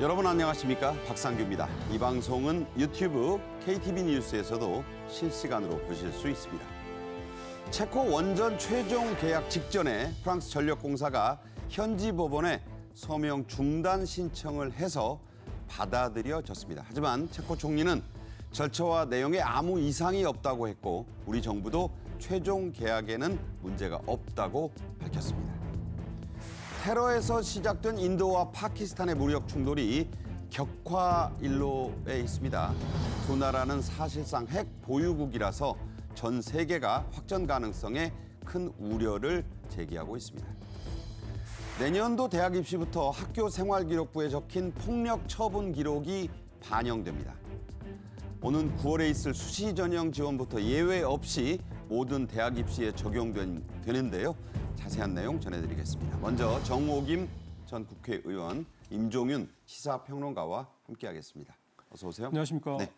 여러분 안녕하십니까? 박상규입니다. 이 방송은 유튜브 KTV 뉴스에서도 실시간으로 보실 수 있습니다. 체코 원전 최종 계약 직전에 프랑스 전력공사가 현지 법원에 서명 중단 신청을 해서 받아들여졌습니다. 하지만 체코 총리는 절차와 내용에 아무 이상이 없다고 했고 우리 정부도 최종 계약에는 문제가 없다고 밝혔습니다. 테러에서 시작된 인도와 파키스탄의 무력 충돌이 격화일로에 있습니다. 두 나라는 사실상 핵 보유국이라서 전 세계가 확전 가능성에 큰 우려를 제기하고 있습니다. 내년도 대학 입시부터 학교 생활기록부에 적힌 폭력 처분 기록이 반영됩니다. 오는 9월에 있을 수시 전형 지원부터 예외 없이 모든 대학 입시에 적용되는데요. 자세한 내용 전해드리겠습니다. 먼저 정호김 전 국회의원, 임종윤 시사평론가와 함께하겠습니다. 어서 오세요. 안녕하십니까. 네.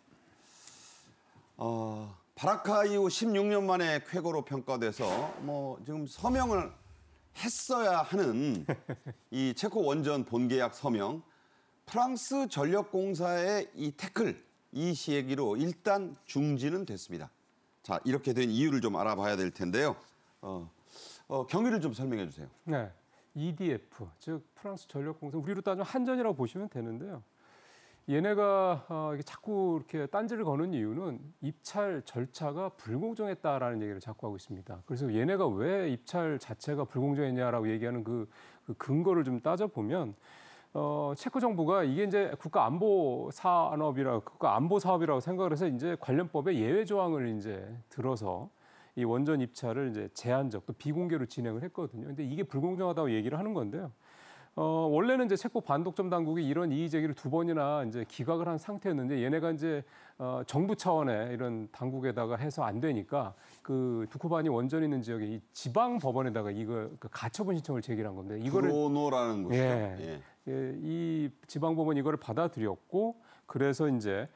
바라카 이후 16년 만에 쾌거로 평가돼서 지금 서명을 했어야 하는 이 체코 원전 본계약 서명, 프랑스 전력공사의 이 태클, 이 시기로 일단 중지는 됐습니다. 자, 이렇게 된 이유를 좀 알아봐야 될 텐데요. 경위를 좀 설명해 주세요. 네, EDF, 즉 프랑스 전력공사, 우리로 따지면 한전이라고 보시면 되는데요. 얘네가 자꾸 이렇게 딴지를 거는 이유는 입찰 절차가 불공정했다라는 얘기를 자꾸 하고 있습니다. 그래서 얘네가 왜 입찰 자체가 불공정했냐라고 얘기하는 그 근거를 좀 따져보면 체코 정부가 이게 이제 국가 안보 사업이라고 생각을 해서 이제 관련법에 예외 조항을 이제 들어서 이 원전 입찰을 이제 제한적 또 비공개로 진행을 했거든요. 근데 이게 불공정하다고 얘기를 하는 건데요. 원래는 이제 체코 반독점 당국이 이런 이의 제기를 두 번이나 이제 기각을 한 상태였는데 얘네가 이제 정부 차원의 이런 당국에다가 해서 안 되니까 그 두코바니 원전 있는 지역의 이 지방 법원에다가 이거 가처분 신청을 제기한 건데 이거를 브로노라는 곳이죠. 이 지방 법원 이거를 받아들였고 그래서 이제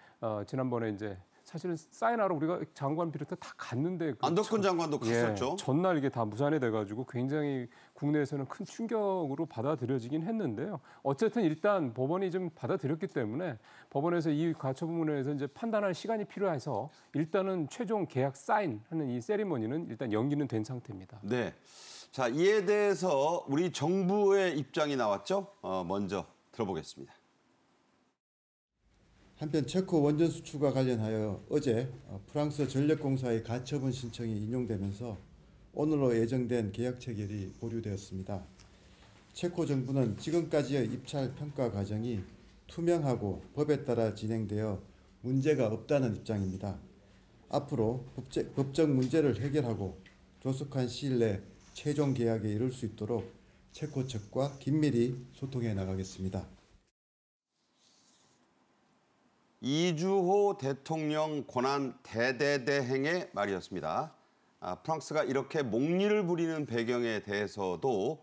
지난번에 이제 사실은 사인하러 우리가 장관 비롯해 다 갔는데 안덕근 장관도 갔었죠. 전날 이게 다 무산이 돼가지고 굉장히 국내에서는 큰 충격으로 받아들여지긴 했는데요. 어쨌든 일단 법원이 좀 받아들였기 때문에 법원에서 이 가처 부분에서 이제 판단할 시간이 필요해서 일단은 최종 계약 사인하는 이 세리머니는 일단 연기는 된 상태입니다. 네. 자, 이에 대해서 우리 정부의 입장이 나왔죠. 먼저 들어보겠습니다. 한편 체코 원전 수출과 관련하여 어제 프랑스 전력공사의 가처분 신청이 인용되면서 오늘로 예정된 계약 체결이 보류되었습니다. 체코 정부는 지금까지의 입찰 평가 과정이 투명하고 법에 따라 진행되어 문제가 없다는 입장입니다. 앞으로 법적 문제를 해결하고 조속한 시일 내 최종 계약에 이를 수 있도록 체코 측과 긴밀히 소통해 나가겠습니다. 이주호 대통령 권한 대대대행의 말이었습니다. 프랑스가 이렇게 목리를 부리는 배경에 대해서도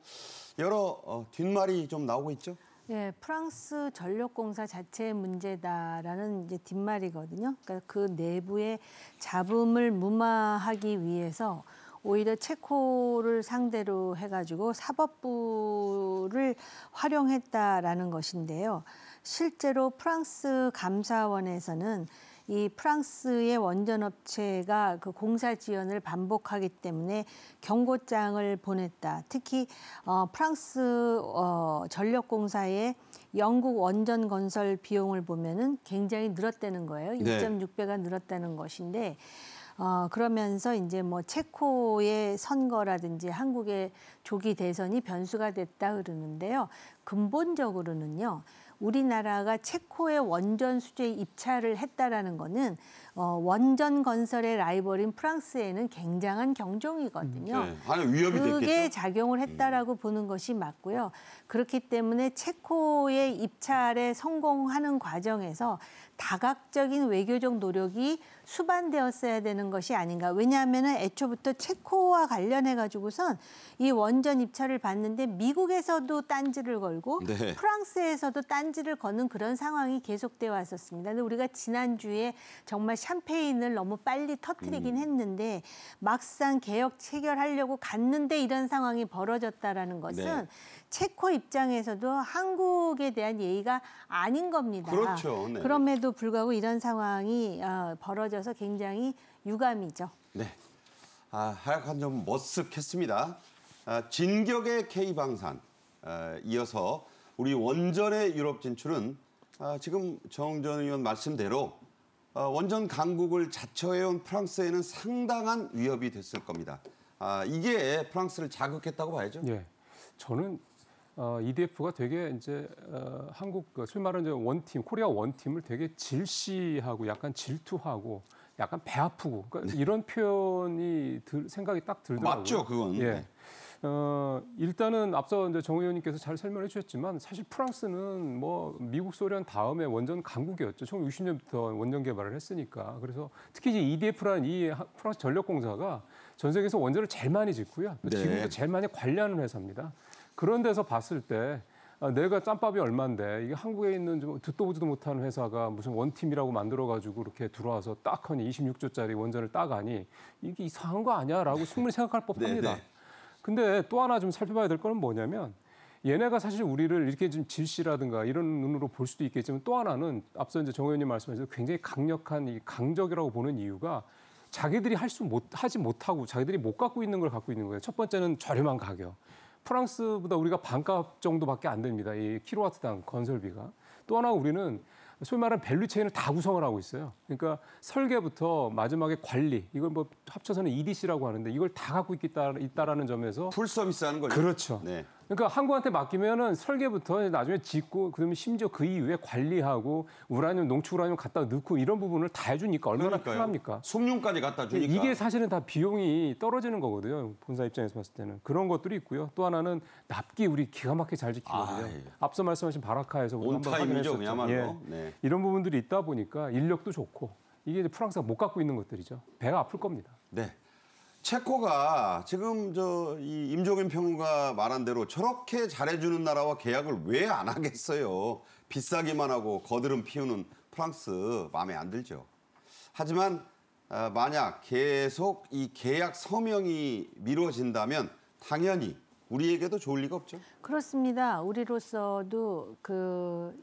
여러 뒷말이 좀 나오고 있죠? 예, 프랑스 전력공사 자체의 문제다라는 이제 뒷말이거든요. 그러니까 그 내부의 잡음을 무마하기 위해서 오히려 체코를 상대로 해가지고 사법부를 활용했다라는 것인데요. 실제로 프랑스 감사원에서는 이 프랑스의 원전업체가 그 공사 지연을 반복하기 때문에 경고장을 보냈다. 특히 프랑스 전력공사의 영국 원전 건설 비용을 보면은 굉장히 늘었다는 거예요. 2.6배가 늘었다는 것인데 그러면서 이제 뭐 체코의 선거라든지 한국의 조기 대선이 변수가 됐다 그러는데요. 근본적으로는요. 우리나라가 체코의 원전 수주에 입찰을 했다라는 거는 원전 건설의 라이벌인 프랑스에는 굉장한 경종이거든요. 네. 아니, 위협이 그게 됐겠죠? 작용을 했다라고 보는 것이 맞고요. 그렇기 때문에 체코의 입찰에 성공하는 과정에서 다각적인 외교적 노력이 수반되었어야 되는 것이 아닌가. 왜냐하면 애초부터 체코와 관련해가지고선 이 원전 입찰을 받는데 미국에서도 딴지를 걸고 네. 프랑스에서도 딴지를 거는 그런 상황이 계속되어 왔었습니다. 근데 우리가 지난주에 정말 샴페인을 너무 빨리 터뜨리긴 했는데 막상 개혁 체결하려고 갔는데 이런 상황이 벌어졌다라는 것은 네. 체코 입장에서도 한국에 대한 예의가 아닌 겁니다. 그렇죠. 네. 그럼에도 불구하고 이런 상황이 벌어져서 굉장히 유감이죠. 네. 하약한 점 머쓱했습니다. 진격의 K방산. 이어서 우리 원전의 유럽 진출은 지금 정전 의원 말씀대로 원전 강국을 자처해온 프랑스에는 상당한 위협이 됐을 겁니다. 이게 프랑스를 자극했다고 봐야죠. 예, 저는 EDF가 되게 이제 한국 소위 말하는 원팀, 코리아 원팀을 되게 질시하고 약간 질투하고 약간 배 아프고 그러니까 이런 표현이 생각이 딱 들더라고요. 맞죠, 그건. 예. 네. 일단은 앞서 이제 정 의원님께서 잘 설명해 주셨지만 사실 프랑스는 뭐 미국, 소련 다음에 원전 강국이었죠. 1960년부터 원전 개발을 했으니까. 그래서 특히 이제 EDF라는 이 프랑스 전력공사가 전 세계에서 원전을 제일 많이 짓고요. 네. 지금도 제일 많이 관리하는 회사입니다. 그런 데서 봤을 때 내가 짬밥이 얼만데 이게 한국에 있는 좀 듣도 보지도 못하는 회사가 무슨 원팀이라고 만들어가지고 이렇게 들어와서 딱 하니 26조짜리 원전을 딱 하니 이게 이상한 거 아니야라고 충분히 생각할 법합니다. 네. 근데 또 하나 좀 살펴봐야 될 거는 뭐냐면 얘네가 사실 우리를 이렇게 좀 질시라든가 이런 눈으로 볼 수도 있겠지만 또 하나는 앞서 이제 정 의원님 말씀하신 굉장히 강력한 이 강적이라고 보는 이유가 자기들이 하지 못하고 자기들이 못 갖고 있는 걸 갖고 있는 거예요. 첫 번째는 저렴한 가격. 프랑스보다 우리가 반값 정도밖에 안 됩니다. 이 킬로와트당 건설비가. 또 하나 우리는 소위 말하는 밸류체인을 다 구성을 하고 있어요. 그러니까 설계부터 마지막에 관리, 이걸 뭐 합쳐서는 EDC라고 하는데 이걸 다 갖고 있다라는 점에서 풀 서비스하는 거죠. 그렇죠. 네. 그러니까 한국한테 맡기면은 설계부터 나중에 짓고 그러면 심지어 그 이후에 관리하고 우라늄, 농축 우라늄 갖다 넣고 이런 부분을 다 해주니까 얼마나 그러니까요. 편합니까? 숭늉까지 갖다 주니까. 이게 사실은 다 비용이 떨어지는 거거든요. 본사 입장에서 봤을 때는. 그런 것들이 있고요. 또 하나는 납기 우리 기가 막히게 잘 지키거든요. 예. 앞서 말씀하신 바라카에서 우리 한번 온타임이죠, 확인했었죠. 그야말로. 예. 네. 이런 부분들이 있다 보니까 인력도 좋고 이게 이제 프랑스가 못 갖고 있는 것들이죠. 배가 아플 겁니다. 네. 체코가 지금 이 임종인 평론가 말한 대로 저렇게 잘해주는 나라와 계약을 왜 안 하겠어요. 비싸기만 하고 거드름 피우는 프랑스 마음에 안 들죠. 하지만 만약 계속 이 계약 서명이 미뤄진다면 당연히 우리에게도 좋을 리가 없죠. 그렇습니다. 우리로서도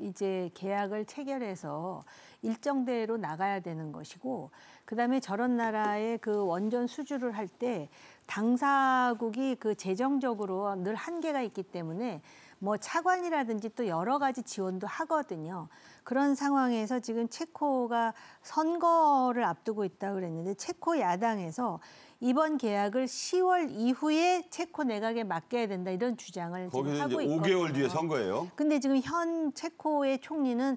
이제 계약을 체결해서 일정대로 나가야 되는 것이고, 그다음에 저런 나라의 그 원전 수주를 할 때 당사국이 그 재정적으로 늘 한계가 있기 때문에 뭐 차관이라든지 또 여러 가지 지원도 하거든요. 그런 상황에서 지금 체코가 선거를 앞두고 있다고 그랬는데 체코 야당에서 이번 계약을 10월 이후에 체코 내각에 맡겨야 된다 이런 주장을 지금 거기는 하고 이제 있거든요. 5개월 뒤에 선거예요. 근데 지금 현 체코의 총리는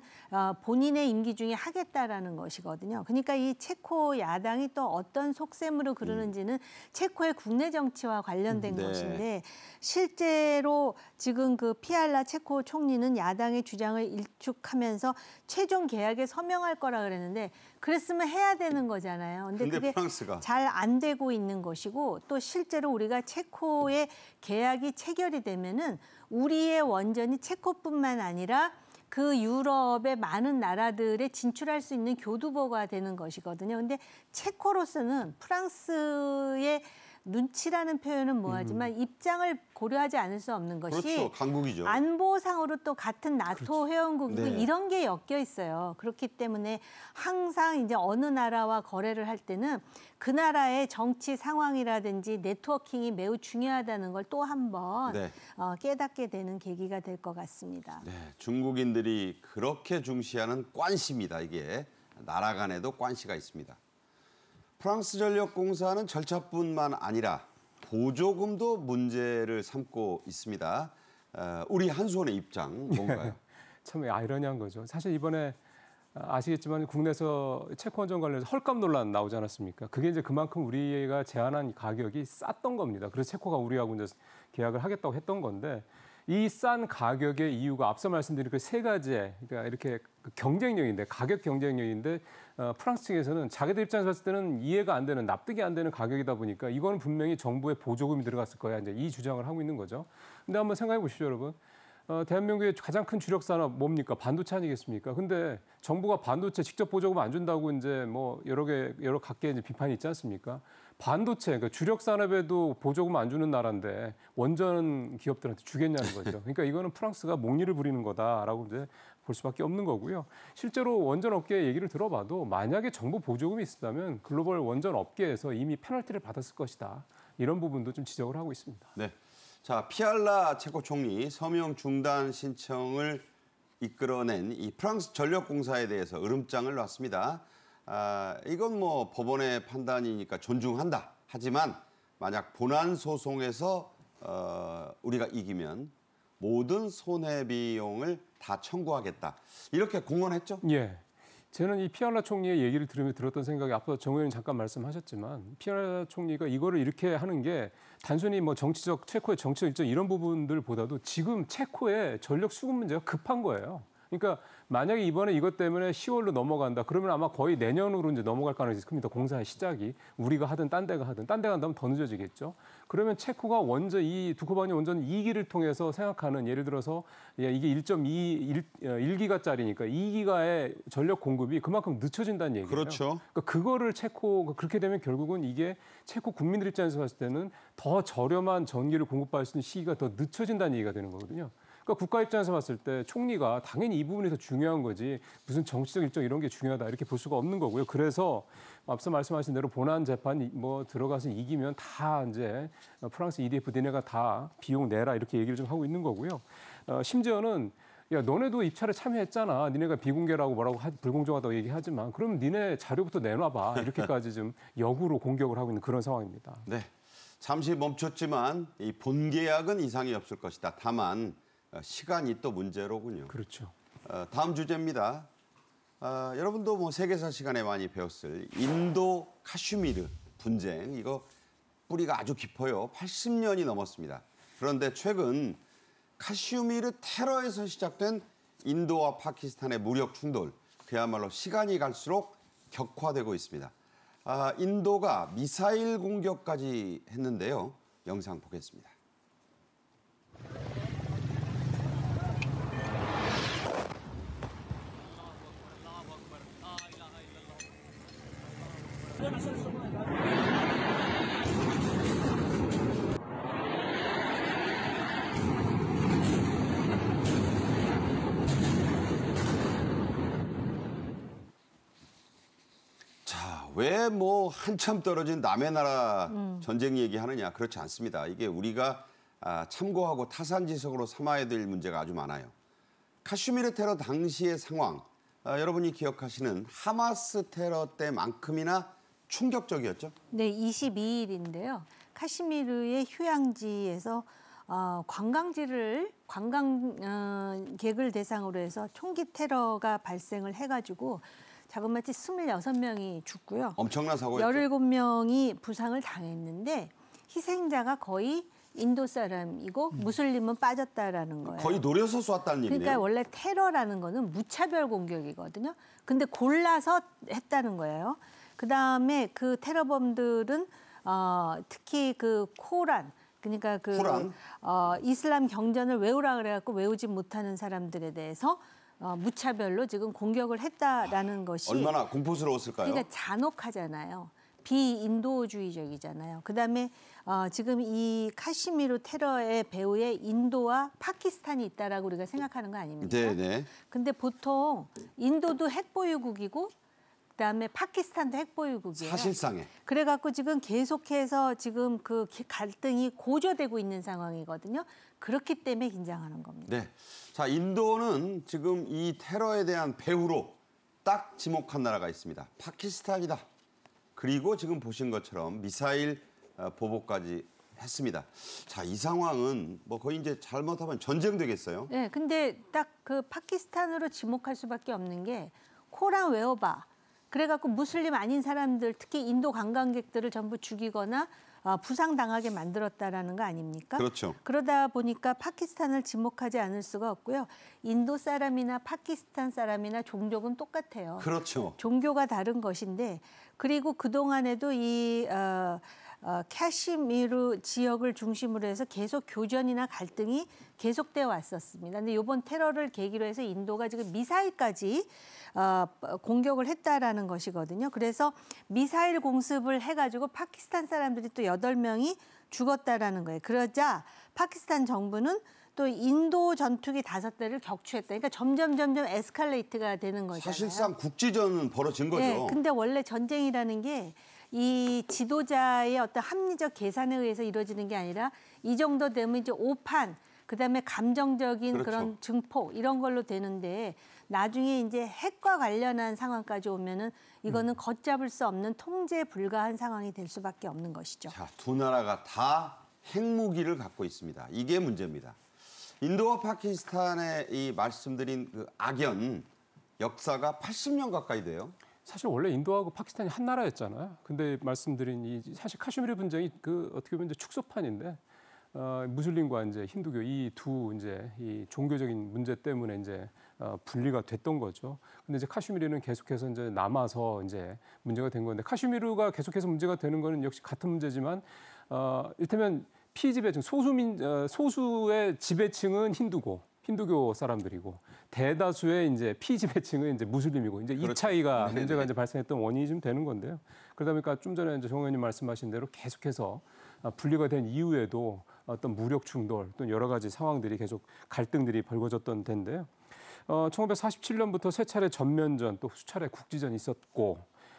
본인의 임기 중에 하겠다라는 것이거든요. 그러니까 이 체코 야당이 또 어떤 속셈으로 그러는지는 체코의 국내 정치와 관련된 네. 것인데 실제로 지금 그 피알라 체코 총리는 야당의 주장을 일축하면서 최종 계약에 서명할 거라 그랬는데 그랬으면 해야 되는 거잖아요. 근데 그게 프랑스가 잘 안 되고 있는 것이고 또 실제로 우리가 체코의 계약이 체결이 되면은 우리의 원전이 체코뿐만 아니라 그 유럽의 많은 나라들에 진출할 수 있는 교두보가 되는 것이거든요. 근데 체코로서는 프랑스의 눈치라는 표현은 뭐하지만 입장을 고려하지 않을 수 없는 것이 그렇죠. 강국이죠. 안보상으로 또 같은 나토 회원국이고 네. 이런 게 엮여 있어요. 그렇기 때문에 항상 이제 어느 나라와 거래를 할 때는 그 나라의 정치 상황이라든지 네트워킹이 매우 중요하다는 걸 또 한 번 네. 깨닫게 되는 계기가 될 것 같습니다. 네, 중국인들이 그렇게 중시하는 관시입니다. 이게 나라 간에도 관시가 있습니다. 프랑스 전력공사는 절차뿐만 아니라 보조금도 문제를 삼고 있습니다. 우리 한수원의 입장 뭔가요? 참 아이러니한 거죠. 사실 이번에 아시겠지만 국내에서 체코 원전 관련해서 헐값 논란 나오지 않았습니까? 그게 이제 그만큼 우리가 제안한 가격이 쌌던 겁니다. 그래서 체코가 우리하고 이제 계약을 하겠다고 했던 건데 이 싼 가격의 이유가 앞서 말씀드린 그 세 가지의 그러니까 이렇게 경쟁력인데 가격 경쟁력인데 프랑스 측에서는 자기들 입장에서 봤을 때는 이해가 안 되는 납득이 안 되는 가격이다 보니까 이거는 분명히 정부의 보조금이 들어갔을 거야 이제 이 주장을 하고 있는 거죠. 근데 한번 생각해 보시죠, 여러분. 대한민국의 가장 큰 주력 산업 뭡니까? 반도체 아니겠습니까? 근데 정부가 반도체 직접 보조금 안 준다고 이제 뭐 여러 각계 이제 비판이 있지 않습니까? 반도체, 그러니까 주력 산업에도 보조금 안 주는 나라인데 원전 기업들한테 주겠냐는 거죠. 그러니까 이거는 프랑스가 목리를 부리는 거다라고 이제 볼 수밖에 없는 거고요. 실제로 원전 업계 얘기를 들어봐도 만약에 정부 보조금이 있었다면 글로벌 원전 업계에서 이미 페널티를 받았을 것이다. 이런 부분도 좀 지적을 하고 있습니다. 네. 자, 피알라 체코 총리 서명 중단 신청을 이끌어낸 이 프랑스 전력공사에 대해서 으름장을 놨습니다. 이건 뭐 법원의 판단이니까 존중한다. 하지만 만약 본안 소송에서 우리가 이기면 모든 손해 비용을 다 청구하겠다. 이렇게 공언했죠? 예. 저는 이 피알라 총리의 얘기를 들었던 생각이 앞서 정 의원님 잠깐 말씀하셨지만 피알라 총리가 이거를 이렇게 하는 게 단순히 뭐 정치적 체코의 정치적 일정 이런 부분들보다도 지금 체코의 전력 수급 문제가 급한 거예요. 그러니까 만약에 이번에 이것 때문에 10월로 넘어간다. 그러면 아마 거의 내년으로 이제 넘어갈 가능성이 큽니다. 공사의 시작이 우리가 하든 딴 데가 하든 딴 데 간다면 더 늦어지겠죠. 그러면 체코가 원전 이 두코바니 원전 2기를 통해서 생각하는 예를 들어서 이게 1기가짜리니까 2기가의 전력 공급이 그만큼 늦춰진다는 얘기예요. 그렇죠. 그러니까 그거를 체코 그렇게 되면 결국은 이게 체코 국민들 입장에서 봤을 때는 더 저렴한 전기를 공급받을 수 있는 시기가 더 늦춰진다는 얘기가 되는 거거든요. 그러니까 국가 입장에서 봤을 때 총리가 당연히 이 부분이 더 중요한 거지 무슨 정치적 일정 이런 게 중요하다 이렇게 볼 수가 없는 거고요. 그래서 앞서 말씀하신 대로 본안 재판 뭐 들어가서 이기면 다 이제 프랑스 EDF 니네가 다 비용 내라 이렇게 얘기를 좀 하고 있는 거고요. 심지어는 야 너네도 입찰에 참여했잖아. 니네가 비공개라고 뭐라고 불공정하다고 얘기하지만 그럼 니네 자료부터 내놔봐. 이렇게까지 좀 역으로 공격을 하고 있는 그런 상황입니다. 네. 잠시 멈췄지만 이 본계약은 이상이 없을 것이다. 다만 시간이 또 문제로군요. 그렇죠. 다음 주제입니다. 여러분도 뭐 세계사 시간에 많이 배웠을 인도 카슈미르 분쟁 이거 뿌리가 아주 깊어요. 80년이 넘었습니다. 그런데 최근 카슈미르 테러에서 시작된 인도와 파키스탄의 무력 충돌 그야말로 시간이 갈수록 격화되고 있습니다. 인도가 미사일 공격까지 했는데요. 영상 보겠습니다. 자, 왜 뭐 한참 떨어진 남의 나라 전쟁 얘기하느냐? 그렇지 않습니다. 이게 우리가 참고하고 타산지석으로 삼아야 될 문제가 아주 많아요. 카슈미르 테러 당시의 상황, 여러분이 기억하시는 하마스 테러 때만큼이나 충격적이었죠? 네, 22일인데요. 카시미르의 휴양지에서 관광객을 대상으로 해서 총기 테러가 발생을 해가지고 자그마치 26명이 죽고요. 엄청난 사고였죠. 17명이 부상을 당했는데 희생자가 거의 인도 사람이고 무슬림은 빠졌다라는 거예요. 거의 노려서 쐈다는 얘기네요. 그러니까 원래 테러라는 거는 무차별 공격이거든요. 근데 골라서 했다는 거예요. 그다음에 그 테러범들은 특히 그 코란 그러니까 그 이슬람 경전을 외우라 그래갖고 외우지 못하는 사람들에 대해서 무차별로 지금 공격을 했다라는 것이 얼마나 공포스러웠을까요? 그러니까 잔혹하잖아요. 비인도주의적이잖아요. 그다음에 지금 이 카시미르 테러의 배후에 인도와 파키스탄이 있다라고 우리가 생각하는 거 아닙니까? 네네. 근데 보통 인도도 핵보유국이고 그다음에 파키스탄도 핵보유국이에요. 사실상에. 그래갖고 지금 계속해서 지금 그 갈등이 고조되고 있는 상황이거든요. 그렇기 때문에 긴장하는 겁니다. 네. 자, 인도는 지금 이 테러에 대한 배후로 딱 지목한 나라가 있습니다. 파키스탄이다. 그리고 지금 보신 것처럼 미사일 보복까지 했습니다. 자, 이 상황은 뭐 거의 이제 잘못하면 전쟁 되겠어요. 네, 근데 딱 그 파키스탄으로 지목할 수밖에 없는 게 코란 외워봐. 그래갖고 무슬림 아닌 사람들, 특히 인도 관광객들을 전부 죽이거나 부상당하게 만들었다라는 거 아닙니까? 그렇죠. 그러다 보니까 파키스탄을 지목하지 않을 수가 없고요. 인도 사람이나 파키스탄 사람이나 종족은 똑같아요. 그렇죠. 종교가 다른 것인데 그리고 그동안에도 이 카시미르 지역을 중심으로 해서 계속 교전이나 갈등이 계속되어 왔었습니다. 근데 이번 테러를 계기로 해서 인도가 지금 미사일까지 공격을 했다라는 것이거든요. 그래서 미사일 공습을 해가지고 파키스탄 사람들이 또 8명이 죽었다라는 거예요. 그러자 파키스탄 정부는 또 인도 전투기 5대를 격추했다. 그러니까 점점 에스컬레이트가 되는 거잖아요. 사실상 국지전은 벌어진 거죠. 네, 근데 원래 전쟁이라는 게 이 지도자의 어떤 합리적 계산에 의해서 이루어지는 게 아니라 이 정도 되면 이제 오판, 그다음에 감정적인 그렇죠. 그런 증폭 이런 걸로 되는데 나중에 이제 핵과 관련한 상황까지 오면은 이거는 걷잡을 수 없는 통제 불가한 상황이 될 수밖에 없는 것이죠. 자, 두 나라가 다 핵무기를 갖고 있습니다. 이게 문제입니다. 인도와 파키스탄의 이 말씀드린 그 악연 역사가 80년 가까이 돼요. 사실 원래 인도하고 파키스탄이 한 나라였잖아요. 근데 말씀드린 이 사실 카슈미르 분쟁이 그 어떻게 보면 이제 축소판인데 무슬림과 이제 힌두교 이 두 이제 이 종교적인 문제 때문에 이제 분리가 됐던 거죠. 근데 이제 카슈미르는 계속해서 이제 남아서 이제 문제가 된 건데 카슈미르가 계속해서 문제가 되는 거는 역시 같은 문제지만 이를테면 피지배층 소수의 지배층은 힌두교 사람들이고 대다수의 이제 피지배층은 이제 무슬림이고 이제 그렇죠. 이 차이가 네네. 문제가 이제 발생했던 원인이 좀 되는 건데요. 그러다 보니까 좀 전에 이제 정 의원님 말씀하신 대로 계속해서 분리가 된 이후에도 어떤 무력 충돌 또 여러 가지 상황들이 계속 갈등들이 벌어졌던 텐데요. 1947년부터 세 차례 전면전 또 수차례 국지전이 있었고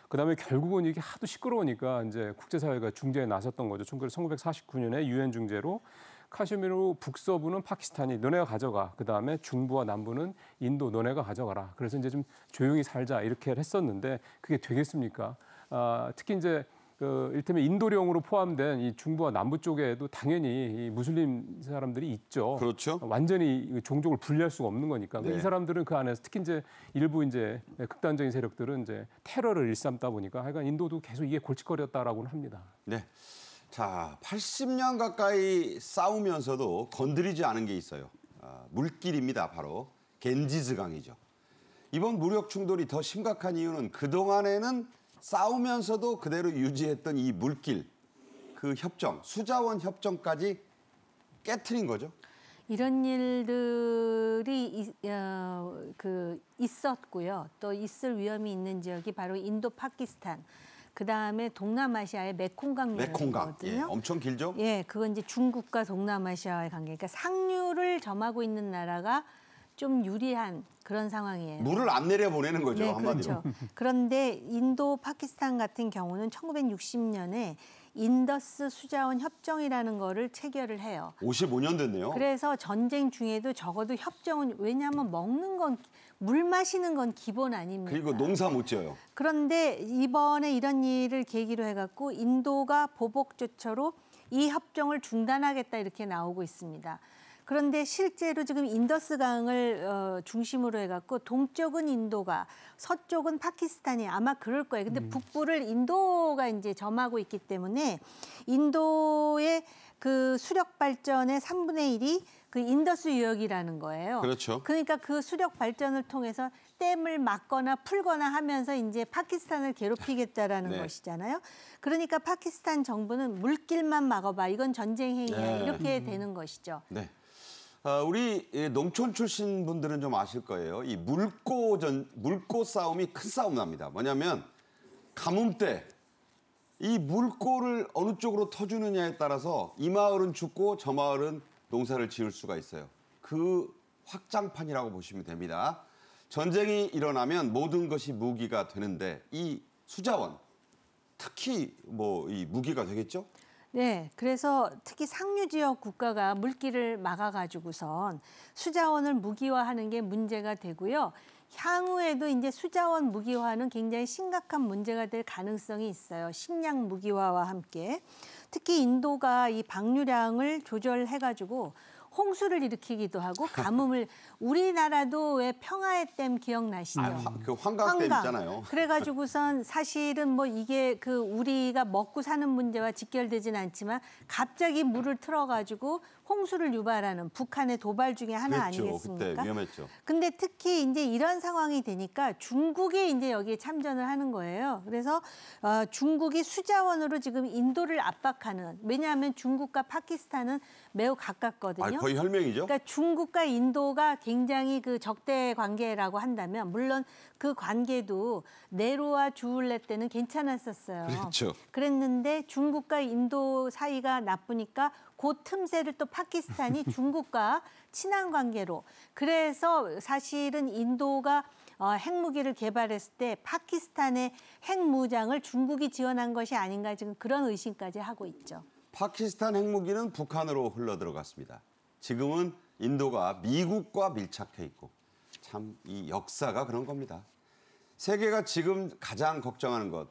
그다음에 결국은 이게 하도 시끄러우니까 이제 국제사회가 중재에 나섰던 거죠. 1949년에 유엔 중재로 카슈미르 북서부는 파키스탄이 너네가 가져가. 그다음에 중부와 남부는 인도 너네가 가져가라. 그래서 이제 좀 조용히 살자 이렇게 했었는데 그게 되겠습니까? 특히 이제 이를테면 인도령으로 포함된 이 중부와 남부 쪽에도 당연히 이 무슬림 사람들이 있죠. 그렇죠. 완전히 종족을 분리할 수가 없는 거니까. 네. 이 사람들은 그 안에서 특히 이제 일부 이제 극단적인 세력들은 이제 테러를 일삼다 보니까 하여간 인도도 계속 이게 골칫거리였다라고는 합니다. 네. 자, 80년 가까이 싸우면서도 건드리지 않은 게 있어요. 물길입니다. 바로 겐지스강이죠. 이번 무력 충돌이 더 심각한 이유는 그동안에는 싸우면서도 그대로 유지했던 이 물길, 그 협정, 수자원 협정까지 깨트린 거죠. 이런 일들이 있었고요. 또 있을 위험이 있는 지역이 바로 인도, 파키스탄, 그다음에 동남아시아의 메콩강, 예, 메콩강이거든요. 엄청 길죠? 예, 그건 이제 중국과 동남아시아의 관계. 그러니까 상류를 점하고 있는 나라가 좀 유리한 그런 상황이에요. 물을 안 내려 보내는 거죠, 네, 한마디로. 그렇죠. 그런데 인도, 파키스탄 같은 경우는 1960년에 인더스 수자원 협정이라는 거를 체결을 해요. 55년 됐네요. 그래서 전쟁 중에도 적어도 협정은 왜냐하면 먹는 건 물 마시는 건 기본 아닙니까? 그리고 농사 못 지어요. 그런데 이번에 이런 일을 계기로 해갖고 인도가 보복 조처로 이 협정을 중단하겠다 이렇게 나오고 있습니다. 그런데 실제로 지금 인더스강을 중심으로 해갖고 동쪽은 인도가, 서쪽은 파키스탄이 아마 그럴 거예요. 근데 북부를 인도가 이제 점하고 있기 때문에 인도의 그 수력 발전의 3분의 1이 그 인더스 유역이라는 거예요. 그렇죠. 그러니까 그 수력 발전을 통해서 댐을 막거나 풀거나 하면서 이제 파키스탄을 괴롭히겠다라는 네. 것이잖아요. 그러니까 파키스탄 정부는 물길만 막아봐. 이건 전쟁 행위야. 네. 이렇게 되는 것이죠. 네. 우리 농촌 출신 분들은 좀 아실 거예요. 이 물고 싸움이 큰 싸움 납니다. 뭐냐면 가뭄 때 이 물고를 어느 쪽으로 터주느냐에 따라서 이 마을은 죽고 저 마을은 농사를 지을 수가 있어요. 그 확장판이라고 보시면 됩니다. 전쟁이 일어나면 모든 것이 무기가 되는데 이 수자원, 특히 뭐 이 무기가 되겠죠? 네, 그래서 특히 상류 지역 국가가 물길을 막아가지고선 수자원을 무기화하는 게 문제가 되고요. 향후에도 이제 수자원 무기화는 굉장히 심각한 문제가 될 가능성이 있어요. 식량 무기화와 함께. 특히 인도가 이 방류량을 조절해가지고 홍수를 일으키기도 하고 가뭄을 우리나라도 왜 평화의 댐 기억나시죠? 그 환강댐 있잖아요. 그래가지고선 사실은 뭐 이게 그 우리가 먹고 사는 문제와 직결되진 않지만 갑자기 물을 틀어가지고 홍수를 유발하는 북한의 도발 중에 하나 그랬죠. 아니겠습니까? 그때 위험했죠. 근데 특히 이제 이런 상황이 되니까 중국이 이제 여기에 참전을 하는 거예요. 그래서 중국이 수자원으로 지금 인도를 압박하는, 왜냐하면 중국과 파키스탄은 매우 가깝거든요. 거의 혈맹이죠. 그러니까 중국과 인도가 굉장히 그 적대 관계라고 한다면 물론 그 관계도 네로와 주울레 때는 괜찮았었어요. 그렇죠. 그랬는데 중국과 인도 사이가 나쁘니까 그 틈새를 또 파키스탄이 중국과 친한 관계로, 그래서 사실은 인도가 핵무기를 개발했을 때 파키스탄의 핵무장을 중국이 지원한 것이 아닌가 지금 그런 의심까지 하고 있죠. 파키스탄 핵무기는 북한으로 흘러들어갔습니다. 지금은 인도가 미국과 밀착해 있고 참 이 역사가 그런 겁니다. 세계가 지금 가장 걱정하는 것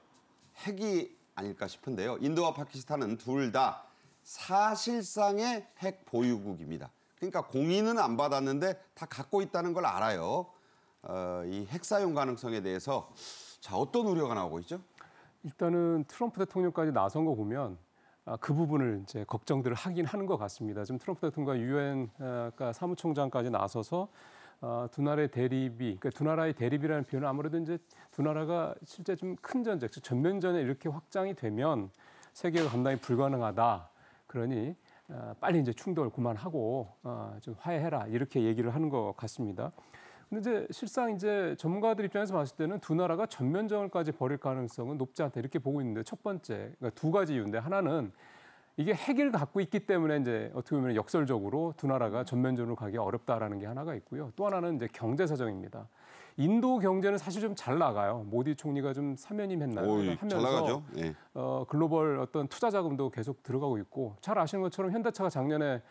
핵이 아닐까 싶은데요. 인도와 파키스탄은 둘 다 사실상의 핵 보유국입니다. 그러니까 공인은 안 받았는데 다 갖고 있다는 걸 알아요. 이 핵 사용 가능성에 대해서 자 어떤 우려가 나오고 있죠? 일단은 트럼프 대통령까지 나선 거 보면 그 부분을 이제 걱정들을 하긴 하는 것 같습니다. 지금 트럼프 대통령과 유엔 사무총장까지 나서서 두 나라의 대립이, 그러니까 두 나라의 대립이라는 표현은 아무래도 이제 두 나라가 실제 좀 큰 전쟁, 전면전에 이렇게 확장이 되면 세계가 감당이 불가능하다. 그러니 빨리 이제 충돌 그만하고 좀 화해해라 이렇게 얘기를 하는 것 같습니다. 근데 이제 실상 이제 전문가들 입장에서 봤을 때는 두 나라가 전면전까지 벌일 가능성은 높지 않다 이렇게 보고 있는데 첫 번째, 그러니까 두 가지 이유인데 하나는 이게 핵을 갖고 있기 때문에 이제 어떻게 보면 역설적으로 두 나라가 전면전으로 가기 어렵다라는 게 하나가 있고요. 또 하나는 이제 경제 사정입니다. 인도 경제는 사실 좀 잘 나가요. 모디 총리가 좀 사면임했나요? 하면서 잘 나가죠. 예. 글로벌 어떤 투자 자금도 계속 들어가고 있고 잘 아시는 것처럼 현대차가 작년에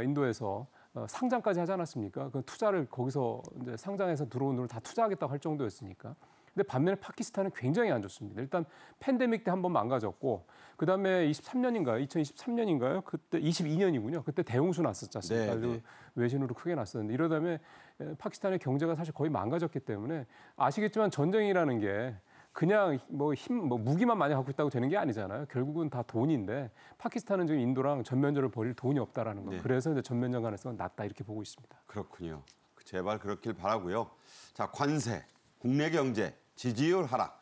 인도에서 상장까지 하지 않았습니까? 그 투자를 거기서 이제 상장해서 들어온 돈을 다 투자하겠다고 할 정도였으니까. 근데 반면에 파키스탄은 굉장히 안 좋습니다. 일단 팬데믹 때 한 번 망가졌고 그다음에 2023년인가요? 그때 22년이군요. 그때 대홍수 났었지 않습니까? 네. 외신으로 크게 났었는데 이러다면 파키스탄의 경제가 사실 거의 망가졌기 때문에 아시겠지만 전쟁이라는 게 그냥 무기만 많이 갖고 있다고 되는 게 아니잖아요. 결국은 다 돈인데 파키스탄은 지금 인도랑 전면전을 벌일 돈이 없다라는 거. 네. 그래서 이제 전면전 가능성은 낮다 이렇게 보고 있습니다. 그렇군요. 제발 그렇길 바라고요. 자, 관세, 국내 경제, 지지율 하락,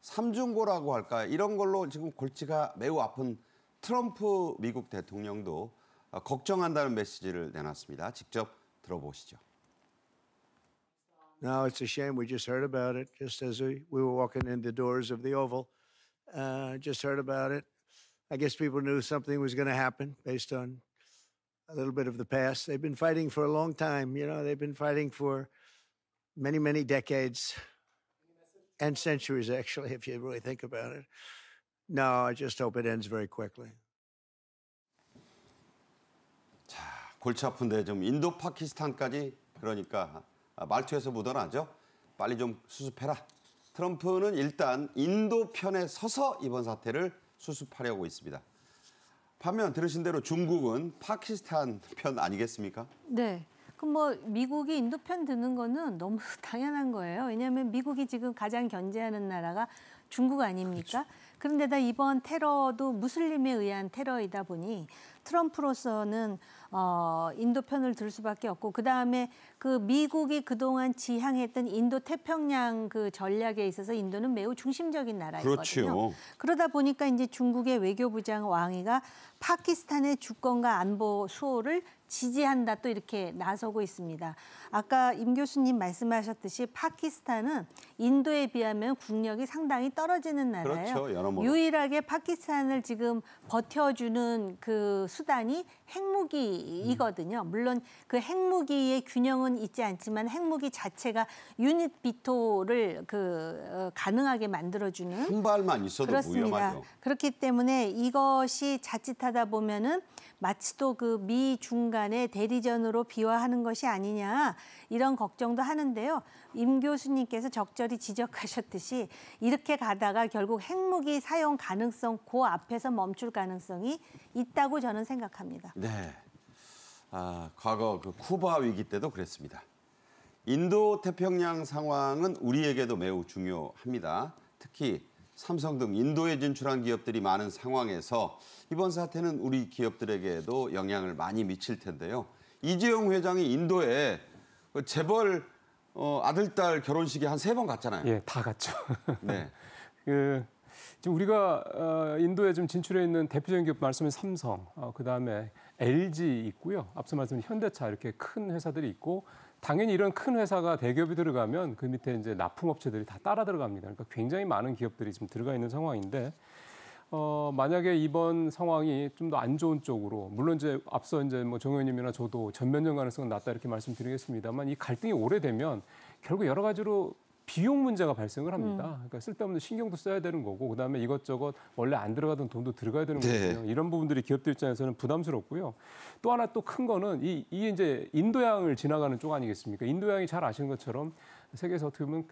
삼중고라고 할까 이런 걸로 지금 골치가 매우 아픈 트럼프 미국 대통령도 걱정한다는 메시지를 내놨습니다. 직접 들어보시죠. No, it's a shame. We just heard about it just as we were walking in the doors of the Oval. Just heard about it. I guess people knew something was going to happen based on a little bit of the past. They've been fighting for a long time. You know, they've been fighting for many, many decades and centuries, actually, if you really think about it. No, I just hope it ends very quickly. 자, 골치 아픈데 좀 인도 파키스탄까지 그러니까 말투에서 묻어나죠. 빨리 좀 수습해라. 트럼프는 일단 인도 편에 서서 이번 사태를 수습하려고 있습니다. 반면 들으신 대로 중국은 파키스탄 편 아니겠습니까? 네. 그럼 뭐 미국이 인도 편 드는 거는 너무 당연한 거예요. 왜냐하면 미국이 지금 가장 견제하는 나라가 중국 아닙니까? 그렇죠. 그런데다 이번 테러도 무슬림에 의한 테러이다 보니 트럼프로서는 인도 편을 들 수밖에 없고 그다음에 그 미국이 그동안 지향했던 인도 태평양 그 전략에 있어서 인도는 매우 중심적인 나라이거든요. 그렇죠. 그러다 보니까 이제 중국의 외교부장 왕이가 파키스탄의 주권과 안보 수호를 지지한다 또 이렇게 나서고 있습니다. 아까 임 교수님 말씀하셨듯이 파키스탄은 인도에 비하면 국력이 상당히 떨어지는 나라예요. 그렇죠. 여러모로. 유일하게 파키스탄을 지금 버텨주는 그 수단이 핵무기이거든요. 물론 그 핵무기의 균형은 있지 않지만 핵무기 자체가 유닛 비토를 가능하게 만들어주는 한 발만 있어도 그렇습니다. 위험하죠. 그렇기 때문에 이것이 자칫하다 보면은 마치 또 그 미 중 간의 대리전으로 비화하는 것이 아니냐 이런 걱정도 하는데요. 임 교수님께서 적절히 지적하셨듯이 이렇게 가다가 결국 핵무기 사용 가능성 그 앞에서 멈출 가능성이 있다고 저는 생각합니다. 네. 과거 그 쿠바 위기 때도 그랬습니다. 인도 태평양 상황은 우리에게도 매우 중요합니다. 특히 삼성 등 인도에 진출한 기업들이 많은 상황에서 이번 사태는 우리 기업들에게도 영향을 많이 미칠 텐데요. 이재용 회장이 인도에 재벌 아들, 딸 결혼식에 한 3번 갔잖아요. 예, 다 갔죠. 네. 지금 우리가 인도에 좀 진출해 있는 대표적인 기업 말씀은 삼성, 그다음에 LG 있고요. 앞서 말씀드린 현대차 이렇게 큰 회사들이 있고 당연히 이런 큰 회사가 대기업이 들어가면 그 밑에 이제 납품업체들이 다 따라 들어갑니다. 그러니까 굉장히 많은 기업들이 지금 들어가 있는 상황인데 만약에 이번 상황이 좀 더 안 좋은 쪽으로 물론 이제 앞서 이제 뭐 정 의원님이나 저도 전면전 가능성은 낮다 이렇게 말씀드리겠습니다만 이 갈등이 오래되면 결국 여러 가지로 비용 문제가 발생을 합니다. 그러니까 쓸데없는 신경도 써야 되는 거고 그다음에 이것저것 원래 안 들어가던 돈도 들어가야 되는 거거든요. 이런 부분들이 기업들 입장에서는 부담스럽고요. 또 하나 또 큰 거는 이 이제 인도양을 지나가는 쪽 아니겠습니까? 인도양이 잘 아시는 것처럼 세계에서 어떻게 보면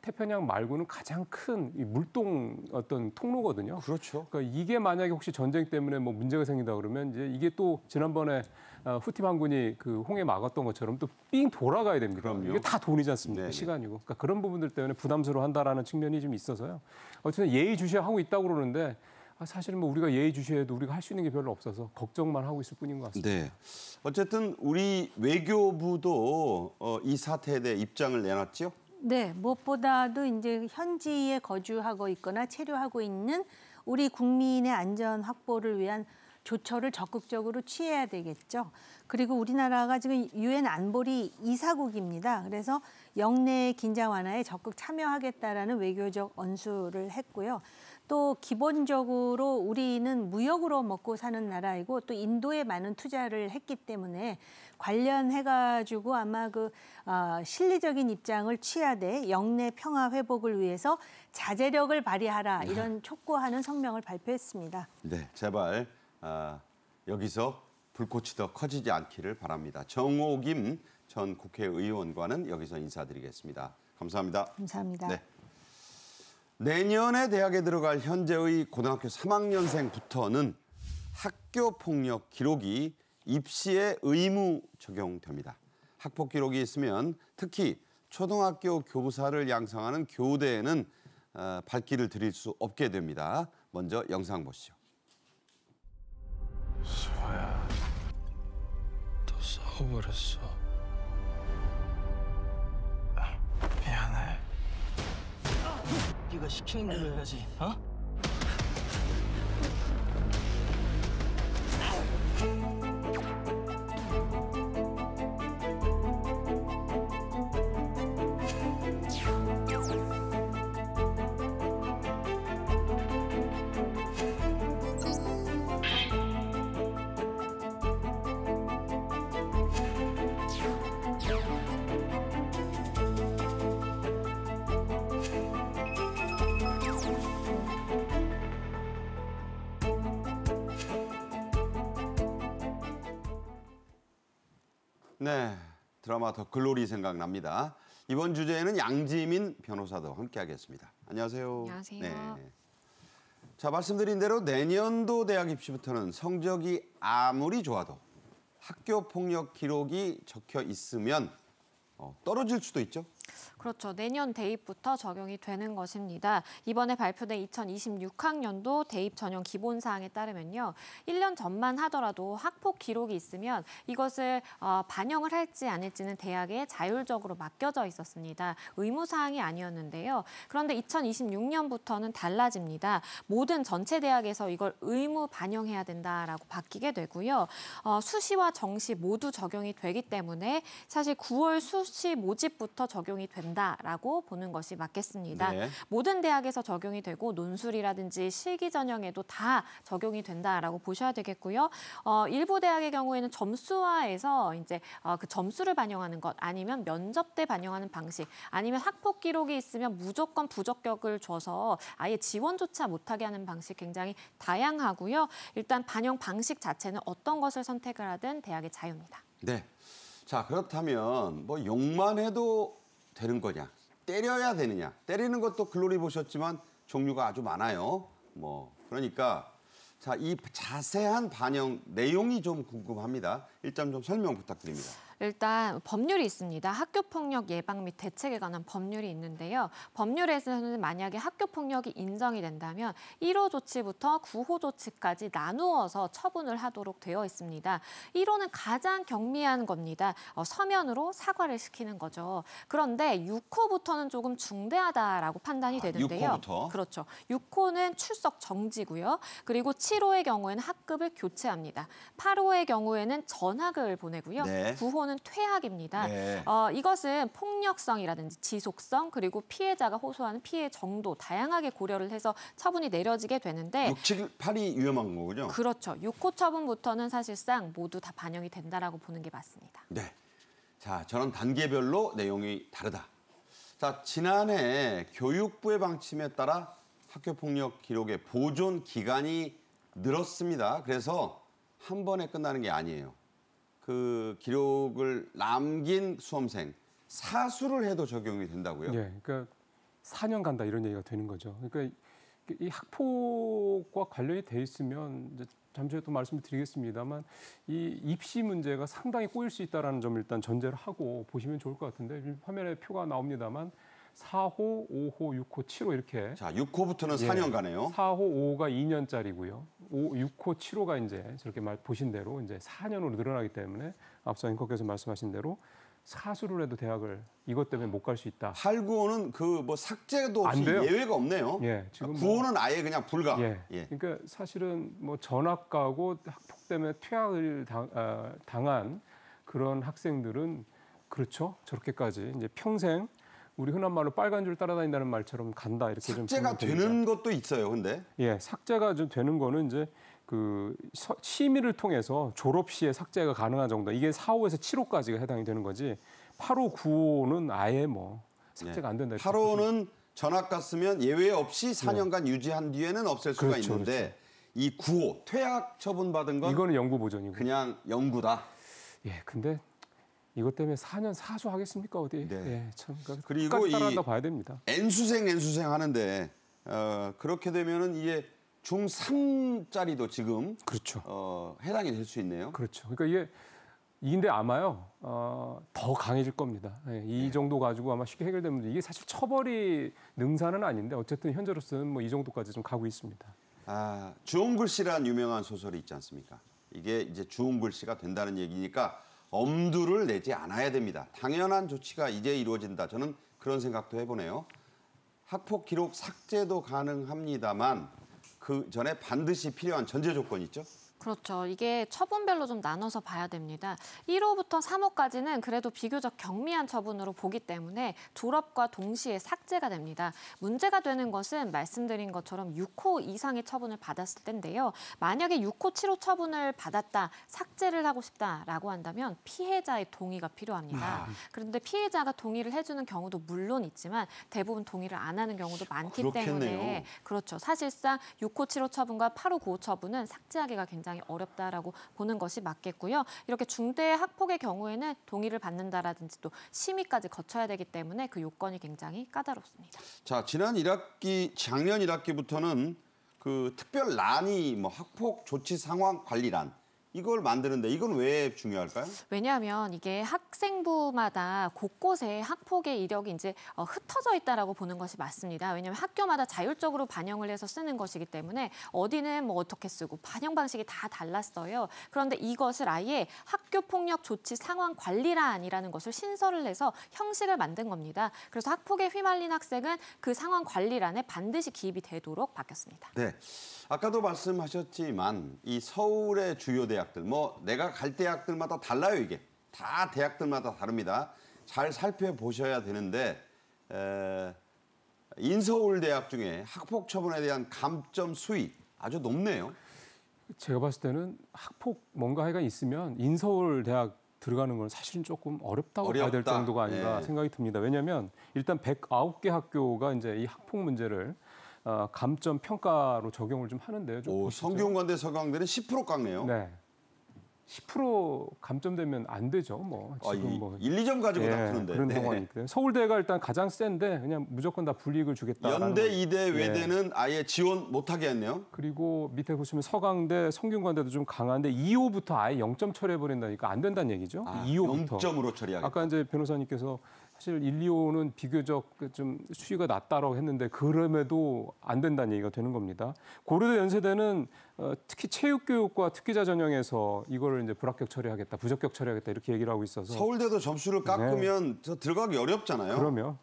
태평양 말고는 가장 큰 이 물동 어떤 통로거든요. 그렇죠. 그러니까 이게 만약에 혹시 전쟁 때문에 뭐 문제가 생긴다 그러면 이제 이게 또 지난번에 후티 반군이 그 홍해 막았던 것처럼 또 삥 돌아가야 됩니다. 그럼요. 이게 다 돈이지 않습니까? 네네. 시간이고. 그러니까 그런 부분들 때문에 부담스러워한다라는 측면이 좀 있어서요. 어쨌든 예의주시하고 있다고 그러는데 사실은 뭐 우리가 예의주시해도 우리가 할 수 있는 게 별로 없어서 걱정만 하고 있을 뿐인 것 같습니다. 네. 어쨌든 우리 외교부도 이 사태에 대해 입장을 내놨죠? 네, 무엇보다도 이제 현지에 거주하고 있거나 체류하고 있는 우리 국민의 안전 확보를 위한 조처를 적극적으로 취해야 되겠죠. 그리고 우리나라가 지금 유엔 안보리 이사국입니다. 그래서 영내 긴장 완화에 적극 참여하겠다라는 외교적 언수를 했고요. 또 기본적으로 우리는 무역으로 먹고 사는 나라이고 또 인도에 많은 투자를 했기 때문에 관련해가지고 아마 실리적인 입장을 취하되 영내 평화 회복을 위해서 자제력을 발휘하라 이런 촉구하는 성명을 발표했습니다. 네, 제발 여기서 불꽃이 더 커지지 않기를 바랍니다. 정호김 전 국회의원과는 여기서 인사드리겠습니다. 감사합니다. 감사합니다. 네. 내년에 대학에 들어갈 현재의 고등학교 3학년생부터는 학교 폭력 기록이 입시에 의무 적용됩니다. 학폭 기록이 있으면 특히 초등학교 교사를 양성하는 교대에는 발길을 들일 수 없게 됩니다. 먼저 영상 보시죠. 수아야, 또 싸워버렸어. 미안해. 네가 시키는 대로 해야지, 어? 네, 드라마 더 글로리 생각납니다. 이번 주제에는 양지민 변호사도 함께하겠습니다. 안녕하세요. 안녕하세요. 네. 자, 말씀드린 대로 내년도 대학 입시부터는 성적이 아무리 좋아도 학교 폭력 기록이 적혀 있으면 떨어질 수도 있죠. 그렇죠. 내년 대입부터 적용이 되는 것입니다. 이번에 발표된 2026학년도 대입 전형 기본사항에 따르면요. 1년 전만 하더라도 학폭 기록이 있으면 이것을 반영을 할지 아닐지는 대학에 자율적으로 맡겨져 있었습니다. 의무사항이 아니었는데요. 그런데 2026년부터는 달라집니다. 모든 전체 대학에서 이걸 의무 반영해야 된다라고 바뀌게 되고요. 수시와 정시 모두 적용이 되기 때문에 사실 9월 수시 모집부터 적용이 된다라고 보는 것이 맞겠습니다. 네. 모든 대학에서 적용이 되고 논술이라든지 실기 전형에도 다 적용이 된다라고 보셔야 되겠고요. 일부 대학의 경우에는 점수화해서 이제 그 점수를 반영하는 것 아니면 면접 때 반영하는 방식 아니면 학폭 기록이 있으면 무조건 부적격을 줘서 아예 지원조차 못하게 하는 방식 굉장히 다양하고요. 일단 반영 방식 자체는 어떤 것을 선택을 하든 대학의 자유입니다. 네. 자, 그렇다면 뭐 욕만 해도 되는 거냐? 때려야 되느냐? 때리는 것도 글로리 보셨지만 종류가 아주 많아요. 그러니까 자, 이 자세한 반영 내용이 좀 궁금합니다. 일단 좀 설명 부탁드립니다. 일단 법률이 있습니다. 학교폭력 예방 및 대책에 관한 법률이 있는데요. 법률에서는 만약에 학교폭력이 인정이 된다면 1호 조치부터 9호 조치까지 나누어서 처분을 하도록 되어 있습니다. 1호는 가장 경미한 겁니다. 서면으로 사과를 시키는 거죠. 그런데 6호부터는 조금 중대하다라고 판단이 되는데요. 6호부터? 그렇죠. 6호는 출석 정지고요. 그리고 7호의 경우에는 학급을 교체합니다. 8호의 경우에는 전학을 보내고요. 네. 9호는 퇴학입니다. 네. 이것은 폭력성이라든지 지속성 그리고 피해자가 호소하는 피해 정도 다양하게 고려를 해서 처분이 내려지게 되는데 6, 7, 8이 위험한 거군요. 그렇죠. 6호 처분부터는 사실상 모두 다 반영이 된다라고 보는 게 맞습니다. 네. 자, 저는 단계별로 내용이 다르다. 자, 지난해 교육부의 방침에 따라 학교폭력 기록의 보존 기간이 늘었습니다. 그래서 한 번에 끝나는 게 아니에요. 그 기록을 남긴 수험생 사수를 해도 적용이 된다고요? 예, 그러니까 4년 간다 이런 얘기가 되는 거죠. 그러니까 이 학폭과 관련이 돼 있으면 이제 잠시 후에 또 말씀을 드리겠습니다만 이 입시 문제가 상당히 꼬일 수 있다는 점을 일단 전제를 하고 보시면 좋을 것 같은데 화면에 표가 나옵니다만 4호, 5호, 6호, 7호 이렇게. 자, 6호부터는 예, 4년 가네요. 4호, 5호가 2년짜리고요. 6호, 7호가 이제 저렇게 보신 대로 이제 4년으로 늘어나기 때문에 앞서 앵커께서 말씀하신 대로 사수를 해도 대학을 이것 때문에 못 갈 수 있다. 8, 9호는 그 뭐 삭제도 없이 안 돼요. 예외가 없네요. 예, 지금 9호는 아예 그냥 불가. 예. 예. 그러니까 사실은 뭐 전학 가고 학폭 때문에 퇴학을 당한 그런 학생들은 그렇죠. 저렇게까지 이제 평생 우리 흔한 말로 빨간 줄 따라다닌다는 말처럼 간다 이렇게 좀 삭제가 되는 것도 있어요. 근데 예, 삭제가 좀 되는 거는 이제 그 심의를 통해서 졸업 시에 삭제가 가능한 정도. 이게 4호에서 7호까지가 해당이 되는 거지. 8호, 9호는 아예 뭐 삭제가 안 된다. 이렇게 8호는 전학 갔으면 예외 없이 4년간 유지한 뒤에는 없앨 수가 그렇죠, 있는데 이 9호 퇴학 처분 받은 건 이거는 영구 보전이고. 그냥 영구다. 예, 근데 이것 때문에 4년 사수하겠습니까 어디? 네. 예, 참 그리고 끝까지 따라간다 봐야 됩니다. N수생 하는데 그렇게 되면은 이게 중3짜리도 지금 그렇죠. 해당이 될 수 있네요. 그렇죠. 그러니까 이게 아마요 더 강해질 겁니다. 예, 이 정도 가지고 아마 쉽게 해결되면 이게 사실 처벌이 능사는 아닌데 어쨌든 현재로서는 뭐 이 정도까지 좀 가고 있습니다. 아, 주홍글씨란 유명한 소설이 있지 않습니까? 이게 이제 주홍글씨가 된다는 얘기니까 엄두를 내지 않아야 됩니다. 당연한 조치가 이제 이루어진다. 저는 그런 생각도 해보네요. 학폭 기록 삭제도 가능합니다만 그 전에 반드시 필요한 전제 조건이 있죠. 그렇죠. 이게 처분별로 좀 나눠서 봐야 됩니다. 1호부터 3호까지는 그래도 비교적 경미한 처분으로 보기 때문에 졸업과 동시에 삭제가 됩니다. 문제가 되는 것은 말씀드린 것처럼 6호 이상의 처분을 받았을 텐데요. 만약에 6호, 7호 처분을 받았다, 삭제를 하고 싶다라고 한다면 피해자의 동의가 필요합니다. 그런데 피해자가 동의를 해주는 경우도 물론 있지만 대부분 동의를 안 하는 경우도 많기 그렇겠네요. 때문에 그렇죠. 사실상 6호, 7호 처분과 8호, 9호 처분은 삭제하기가 굉장히 어렵다라고 보는 것이 맞겠고요. 이렇게 중대 학폭의 경우에는 동의를 받는다라든지 또 심의까지 거쳐야 되기 때문에 그 요건이 굉장히 까다롭습니다. 자, 작년 1학기부터는 그 특별란이 뭐 학폭 조치 상황 관리란 이걸 만드는데 이건 왜 중요할까요? 왜냐하면 이게 학생부마다 곳곳에 학폭의 이력이 이제 흩어져 있다라고 보는 것이 맞습니다. 왜냐하면 학교마다 자율적으로 반영을 해서 쓰는 것이기 때문에 어디는 뭐 어떻게 쓰고 반영 방식이 다 달랐어요. 그런데 이것을 아예 학교폭력 조치 상황 관리란이라는 것을 신설을 해서 형식을 만든 겁니다. 그래서 학폭에 휘말린 학생은 그 상황 관리란에 반드시 기입이 되도록 바뀌었습니다. 네. 아까도 말씀하셨지만 이 서울의 주요 대학들, 뭐 내가 갈 대학들마다 달라요 이게. 다 대학들마다 다릅니다. 잘 살펴보셔야 되는데 인서울 대학 중에 학폭 처분에 대한 감점 수위 아주 높네요. 제가 봤을 때는 학폭 뭔가 해가 있으면 인서울 대학 들어가는 건 사실은 조금 어렵다고 봐야 될 정도가 아닌가 생각이 듭니다. 왜냐하면 일단 109개 학교가 이제 이 학폭 문제를 감점 평가로 적용을 좀 하는데요. 좀 성균관대 서강대는 10% 깎네요. 네. 10% 감점되면 안 되죠. 뭐 지금 뭐 1, 2점 가지고 다투는데. 그런 상황이기 때문에 서울대가 일단 가장 센데 그냥 무조건 다 불이익을 주겠다. 연대, 이대, 외대는 아예 지원 못하게 했네요. 그리고 밑에 보시면 서강대, 성균관대도 좀 강한데 2호부터 아예 0점 처리해버린다니까 안 된다는 얘기죠. 2호부터. 0점으로 처리하겠다. 아까 이제 변호사님께서 사실 1, 2호는 비교적 좀 수위가 낮다라고 했는데 그럼에도 안 된다는 얘기가 되는 겁니다. 고려대 연세대는 특히 체육교육과 특기자 전형에서 이거를 이제 불합격 처리하겠다, 부적격 처리하겠다 이렇게 얘기를 하고 있어서 서울대도 점수를 깎으면 저 들어가기 어렵잖아요. 그러면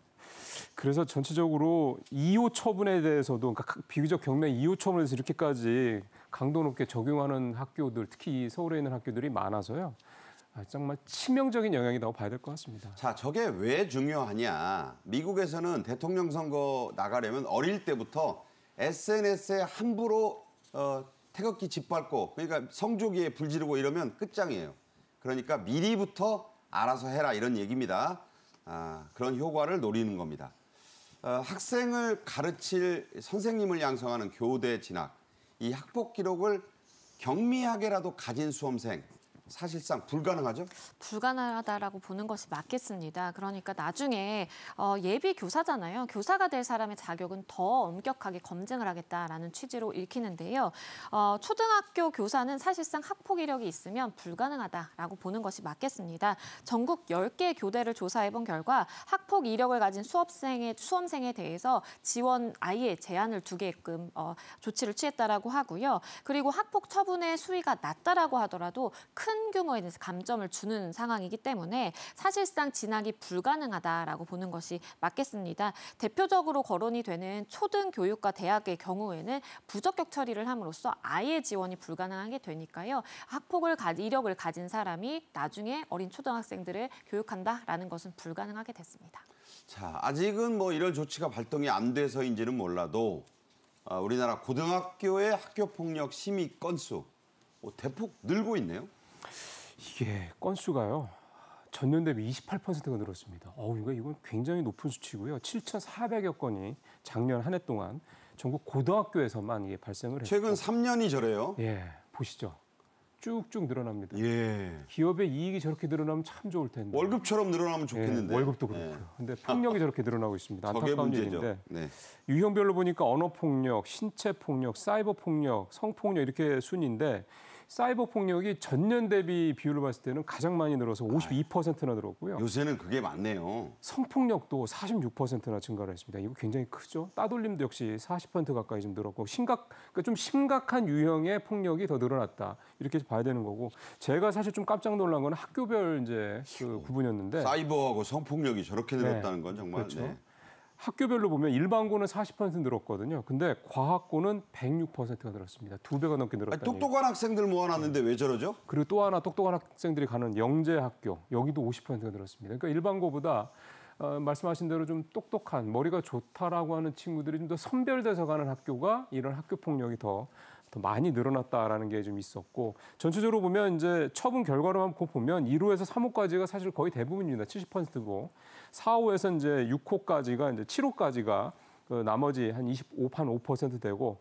그래서 전체적으로 2호 처분에 대해서도 그러니까 비교적 경매 2호 처분에 대해서 이렇게까지 강도 높게 적용하는 학교들, 특히 서울에 있는 학교들이 많아서요. 정말 치명적인 영향이라고 봐야 될 것 같습니다. 자, 저게 왜 중요하냐. 미국에서는 대통령 선거 나가려면 어릴 때부터 SNS에 함부로 태극기 짓밟고 그러니까 성조기에 불 지르고 이러면 끝장이에요. 그러니까 미리부터 알아서 해라 이런 얘기입니다. 그런 효과를 노리는 겁니다. 학생을 가르칠 선생님을 양성하는 교대 진학, 이 학폭 기록을 경미하게라도 가진 수험생, 사실상 불가능하죠? 불가능하다라고 보는 것이 맞겠습니다. 그러니까 나중에 예비 교사잖아요. 교사가 될 사람의 자격은 더 엄격하게 검증을 하겠다라는 취지로 읽히는데요. 초등학교 교사는 사실상 학폭 이력이 있으면 불가능하다라고 보는 것이 맞겠습니다. 전국 10개 교대를 조사해본 결과 학폭 이력을 가진 수험생에 대해서 지원 아예 제한을 두게끔 조치를 취했다라고 하고요. 그리고 학폭 처분의 수위가 낮다라고 하더라도 큰 규모에 대해서 감점을 주는 상황이기 때문에 사실상 진학이 불가능하다라고 보는 것이 맞겠습니다. 대표적으로 거론이 되는 초등교육과 대학의 경우에는 부적격 처리를 함으로써 아예 지원이 불가능하게 되니까요. 학폭을 이력을 가진 사람이 나중에 어린 초등학생들을 교육한다라는 것은 불가능하게 됐습니다. 자, 아직은 뭐 이런 조치가 발동이 안 돼서인지는 몰라도 우리나라 고등학교의 학교폭력 심의 건수 대폭 늘고 있네요. 이게 건수가요. 전년 대비 28%가 늘었습니다. 이건 굉장히 높은 수치고요. 7,400여 건이 작년 한 해 동안 전국 고등학교에서만 이게 발생을 했고. 최근 3년이 저래요. 예, 보시죠. 쭉쭉 늘어납니다. 예. 기업의 이익이 저렇게 늘어나면 참 좋을 텐데. 월급처럼 늘어나면 좋겠는데. 예, 월급도 그렇고요. 근데 폭력이 저렇게 늘어나고 있습니다. 안타까운 일인데. 네. 유형별로 보니까 언어폭력, 신체폭력, 사이버폭력, 성폭력 이렇게 순인데 사이버 폭력이 전년 대비 비율을 봤을 때는 가장 많이 늘어서 52%나 늘었고요. 요새는 그게 많네요. 성폭력도 46%나 증가를 했습니다. 이거 굉장히 크죠. 따돌림도 역시 40% 가까이 좀 늘었고 그러니까 좀 심각한 유형의 폭력이 더 늘어났다. 이렇게 봐야 되는 거고 제가 사실 좀 깜짝 놀란 건 학교별 이제 그 구분이었는데 사이버하고 성폭력이 저렇게 늘었다는 건 정말. 그렇죠. 네. 학교별로 보면 일반고는 40% 늘었거든요. 근데 과학고는 106%가 늘었습니다. 2배가 넘게 늘었다는 얘기죠. 똑똑한 학생들 모아놨는데 왜 저러죠? 그리고 또 하나 똑똑한 학생들이 가는 영재학교, 여기도 50%가 늘었습니다. 그러니까 일반고보다 말씀하신 대로 좀 똑똑한, 머리가 좋다라고 하는 친구들이 좀 더 선별돼서 가는 학교가 이런 학교 폭력이 더 많이 늘어났다라는 게 좀 있었고 전체적으로 보면 이제 처분 결과로만 보면 1호에서 3호까지가 사실 거의 대부분입니다. 70%고 4호에서 이제 6호까지가 이제 7호까지가 나머지 한 5% 되고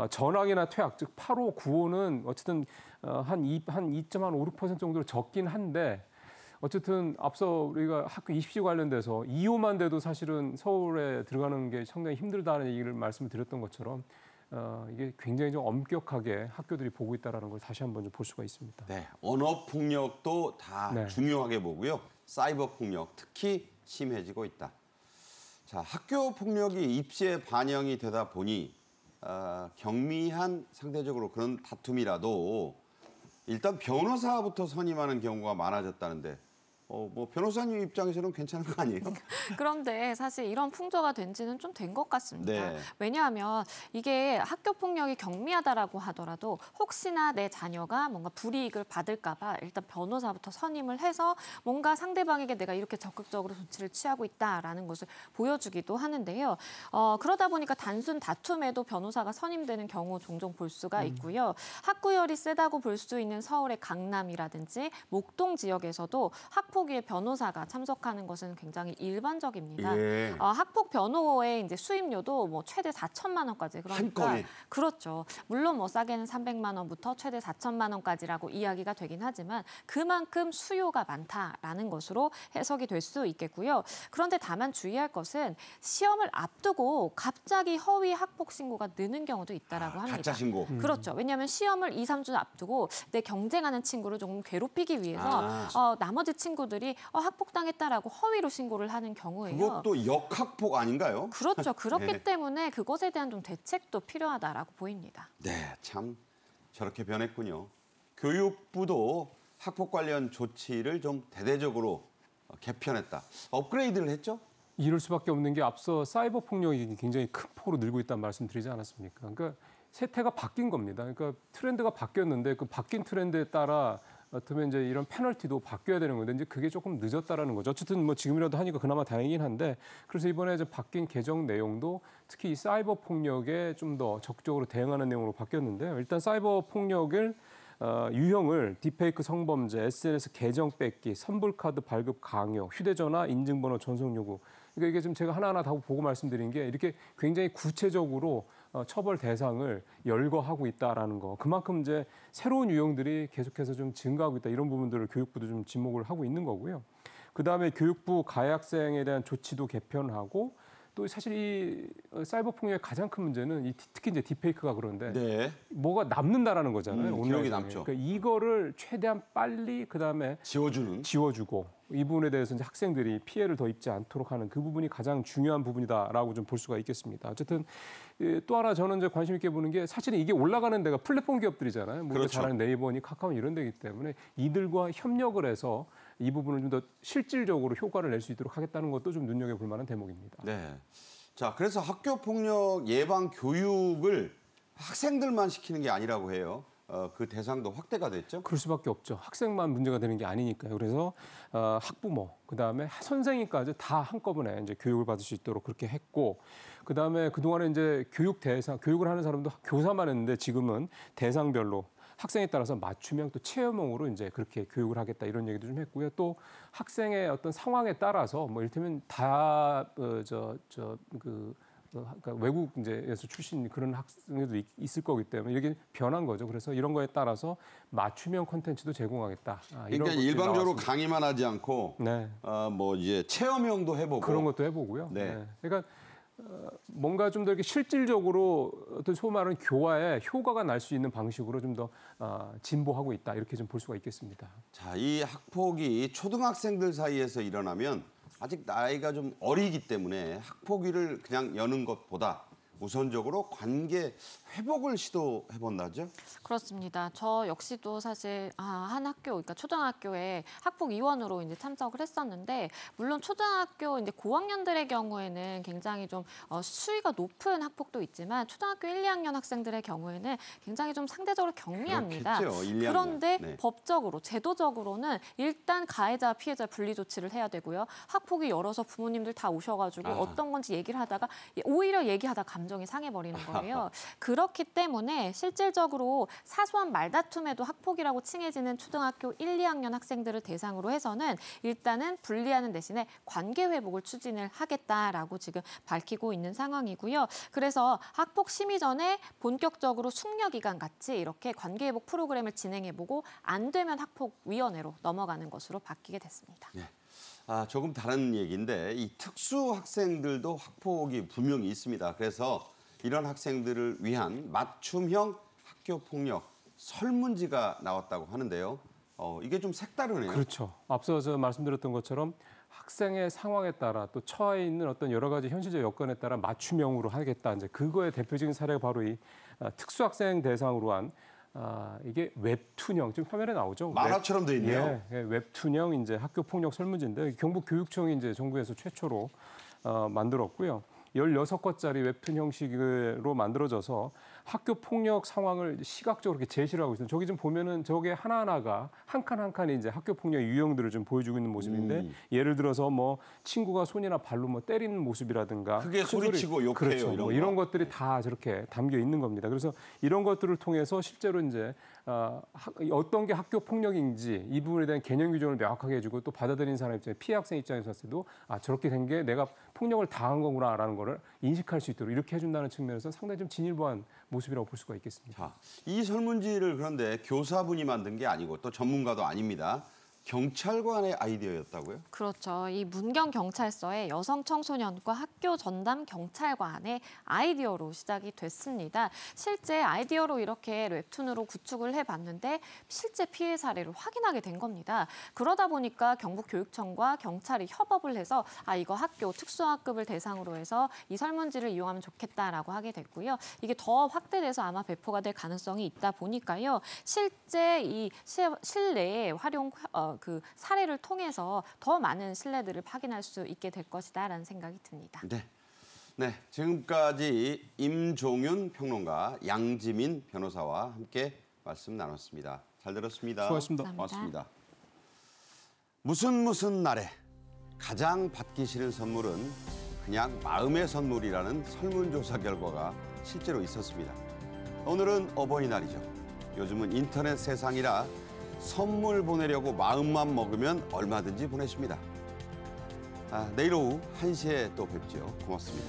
전학이나 퇴학 즉 8호, 9호는 어쨌든 한 2.56% 정도로 적긴 한데 어쨌든 앞서 우리가 학교 입시 관련돼서 2호만 돼도 사실은 서울에 들어가는 게 상당히 힘들다는 얘기를 말씀을 드렸던 것처럼 이게 굉장히 좀 엄격하게 학교들이 보고 있다는 걸 다시 한번 좀 볼 수가 있습니다. 네, 언어 폭력도 다 중요하게 보고요. 사이버 폭력 특히 심해지고 있다. 자, 학교 폭력이 입시에 반영이 되다 보니 경미한 상대적으로 그런 다툼이라도 일단 변호사부터 선임하는 경우가 많아졌다는데 뭐 변호사님 입장에서는 괜찮은 거 아니에요? 그런데 사실 이런 풍조가 된 지는 좀 된 것 같습니다. 네. 왜냐하면 이게 학교 폭력이 경미하다라고 하더라도 혹시나 내 자녀가 뭔가 불이익을 받을까 봐 일단 변호사부터 선임을 해서 뭔가 상대방에게 내가 이렇게 적극적으로 조치를 취하고 있다라는 것을 보여주기도 하는데요. 그러다 보니까 단순 다툼에도 변호사가 선임되는 경우 종종 볼 수가 있고요. 학구열이 세다고 볼 수 있는 서울의 강남이라든지 목동 지역에서도 학폭 학폭위에 변호사가 참석하는 것은 굉장히 일반적입니다. 예. 학폭 변호의 이제 수임료도 뭐 최대 4천만 원까지 한 그러니까 건에. 그렇죠. 물론 뭐 싸게는 300만 원부터 최대 4천만 원까지라고 이야기가 되긴 하지만 그만큼 수요가 많다라는 것으로 해석이 될 수 있겠고요. 그런데 다만 주의할 것은 시험을 앞두고 갑자기 허위 학폭 신고가 느는 경우도 있다라고 합니다. 가짜 신고. 그렇죠. 왜냐하면 시험을 2, 3주 앞두고 내 경쟁하는 친구를 조금 괴롭히기 위해서 나머지 친구들이 학폭당했다라고 허위로 신고를 하는 경우에요. 그것도 역학폭 아닌가요? 그렇죠. 그렇기 네. 때문에 그것에 대한 좀 대책도 필요하다라고 보입니다. 네, 참 저렇게 변했군요. 교육부도 학폭 관련 조치를 좀 대대적으로 개편했다. 업그레이드를 했죠? 이럴 수밖에 없는 게 앞서 사이버 폭력이 굉장히 큰 폭으로 늘고 있다는 말씀드리지 않았습니까? 그러니까 세태가 바뀐 겁니다. 그러니까 트렌드가 바뀌었는데 그 바뀐 트렌드에 따라 어쩌면 이제 이런 페널티도 바뀌어야 되는 건데 이제 그게 조금 늦었다라는 거죠. 어쨌든 뭐 지금이라도 하니까 그나마 다행이긴 한데 그래서 이번에 이제 바뀐 개정 내용도 특히 이 사이버 폭력에 좀 더 적극적으로 대응하는 내용으로 바뀌었는데요. 일단 사이버 폭력을 유형을 딥페이크 성범죄, SNS 계정 뺏기, 선불카드 발급 강요, 휴대전화 인증번호 전송 요구. 그러니까 이게 좀 제가 하나하나 다 보고 말씀드린 게 이렇게 굉장히 구체적으로 처벌 대상을 열거하고 있다라는 거. 그만큼 이제 새로운 유형들이 계속해서 좀 증가하고 있다. 이런 부분들을 교육부도 좀 지목을 하고 있는 거고요. 그다음에 교육부 가해 학생에 대한 조치도 개편하고 또 사실 이 사이버 폭력의 가장 큰 문제는 특히 이제 딥페이크가 그런데 네. 뭐가 남는다라는 거잖아요. 기록이 온라인상에. 남죠. 그러니까 이거를 최대한 빨리 그다음에 지워주고 이 부분에 대해서 이제 학생들이 피해를 더 입지 않도록 하는 그 부분이 가장 중요한 부분이다라고 좀 볼 수가 있겠습니다. 어쨌든 또 하나 저는 이제 관심 있게 보는 게 사실은 이게 올라가는 데가 플랫폼 기업들이잖아요. 뭐 그렇죠. 잘하는 네이버니 카카오 이런 데이기 때문에 이들과 협력을 해서 이 부분을 좀 더 실질적으로 효과를 낼 수 있도록 하겠다는 것도 좀 눈여겨볼 만한 대목입니다. 네. 자, 그래서 학교 폭력 예방 교육을 학생들만 시키는 게 아니라고 해요. 그 대상도 확대가 됐죠? 그럴 수밖에 없죠. 학생만 문제가 되는 게 아니니까요. 그래서 학부모, 그다음에 선생님까지 다 한꺼번에 이제 교육을 받을 수 있도록 그렇게 했고, 그다음에 그동안에 이제 교육을 하는 사람도 교사만 했는데 지금은 대상별로 학생에 따라서 맞춤형 또 체험형으로 이제 그렇게 교육을 하겠다 이런 얘기도 좀 했고요. 또 학생의 어떤 상황에 따라서 뭐 이를테면 그러니까 외국 이제에서 출신 그런 학생들도 있을 거기 때문에 이렇게 변한 거죠. 그래서 이런 거에 따라서 맞춤형 콘텐츠도 제공하겠다. 그러니까 일방적으로 나왔습니다. 강의만 하지 않고 네. 뭐 이제 체험형도 해보고 그런 것도 해보고요. 네. 네. 그러니까 뭔가 좀 더 이렇게 실질적으로 어떤 소위 말하는 교화에 효과가 날 수 있는 방식으로 좀 더 진보하고 있다 이렇게 좀 볼 수가 있겠습니다. 자, 이 학폭이 초등학생들 사이에서 일어나면 아직 나이가 좀 어리기 때문에 학폭위를 그냥 여는 것보다 우선적으로 관계 회복을 시도해본다죠? 그렇습니다. 저 역시도 사실 한 학교, 그러니까 초등학교에 학폭위원으로 이제 참석을 했었는데 물론 초등학교 이제 고학년들의 경우에는 굉장히 좀 수위가 높은 학폭도 있지만 초등학교 1, 2학년 학생들의 경우에는 굉장히 좀 상대적으로 경미합니다. 그렇겠죠, 1, 2학년. 그런데 네. 법적으로, 제도적으로는 일단 가해자, 피해자 분리 조치를 해야 되고요. 학폭위 열어서 부모님들 다 오셔가지고 어떤 건지 얘기를 하다가 오히려 얘기하다 감정이 상해버리는 거예요. 그렇기 때문에 실질적으로 사소한 말다툼에도 학폭이라고 칭해지는 초등학교 1, 2학년 학생들을 대상으로 해서는 일단은 분리하는 대신에 관계 회복을 추진을 하겠다라고 지금 밝히고 있는 상황이고요. 그래서 학폭 심의 전에 본격적으로 숙려기간 같이 이렇게 관계 회복 프로그램을 진행해보고 안 되면 학폭위원회로 넘어가는 것으로 바뀌게 됐습니다. 네. 조금 다른 얘기인데 이 특수 학생들도 학폭이 분명히 있습니다. 그래서 이런 학생들을 위한 맞춤형 학교 폭력 설문지가 나왔다고 하는데요. 이게 좀 색다르네요. 그렇죠. 앞서서 말씀드렸던 것처럼 학생의 상황에 따라 또 처해 있는 어떤 여러 가지 현실적 여건에 따라 맞춤형으로 하겠다. 이제 그거의 대표적인 사례가 바로 이 특수학생 대상으로 한 이게 웹툰형 지금 화면에 나오죠. 만화처럼 돼 있네요. 예, 웹툰형 이제 학교 폭력 설문지인데 경북교육청이 이제 전국에서 최초로 만들었고요. 16권짜리 웹툰 형식으로 만들어져서 학교 폭력 상황을 시각적으로 이렇게 제시를 하고 있어요. 저기 좀 보면은 저게 하나하나가 한 칸 한 칸이 이제 학교 폭력 유형들을 좀 보여주고 있는 모습인데 예를 들어서 뭐 친구가 손이나 발로 뭐 때리는 모습이라든가 크게 소리치고 욕해요. 그렇죠. 이런 것들이 다 저렇게 담겨 있는 겁니다. 그래서 이런 것들을 통해서 실제로 이제 어떤 게 학교 폭력인지 이 부분에 대한 개념 규정을 명확하게 해주고 또 받아들이는 사람 입장에 피해 학생 입장에서 봤을 때도 저렇게 된 게 내가 폭력을 당한 거구나라는 거를 인식할 수 있도록 이렇게 해준다는 측면에서 상당히 좀 진일보한 모습이라고 볼 수가 있겠습니다. 자, 이 설문지를 그런데 교사분이 만든 게 아니고 또 전문가도 아닙니다. 경찰관의 아이디어였다고요? 그렇죠. 이 문경 경찰서의 여성 청소년과 학교 전담 경찰관의 아이디어로 시작이 됐습니다. 실제 아이디어로 이렇게 웹툰으로 구축을 해봤는데 실제 피해 사례를 확인하게 된 겁니다. 그러다 보니까 경북교육청과 경찰이 협업을 해서 이거 학교 특수학급을 대상으로 해서 이 설문지를 이용하면 좋겠다라고 하게 됐고요. 이게 더 확대돼서 아마 배포가 될 가능성이 있다 보니까요. 실제 이 실내에 활용 그 사례를 통해서 더 많은 신뢰들을 확인할 수 있게 될 것이다라는 생각이 듭니다. 네, 지금까지 임종윤 평론가, 양지민 변호사와 함께 말씀 나눴습니다. 잘 들었습니다. 수고하셨습니다. 고맙습니다. 무슨 날에 가장 받기 싫은 선물은 그냥 마음의 선물이라는 설문조사 결과가 실제로 있었습니다. 오늘은 어버이날이죠. 요즘은 인터넷 세상이라 선물 보내려고 마음만 먹으면 얼마든지 보내십니다. 내일 오후 1시에 또 뵙죠. 고맙습니다.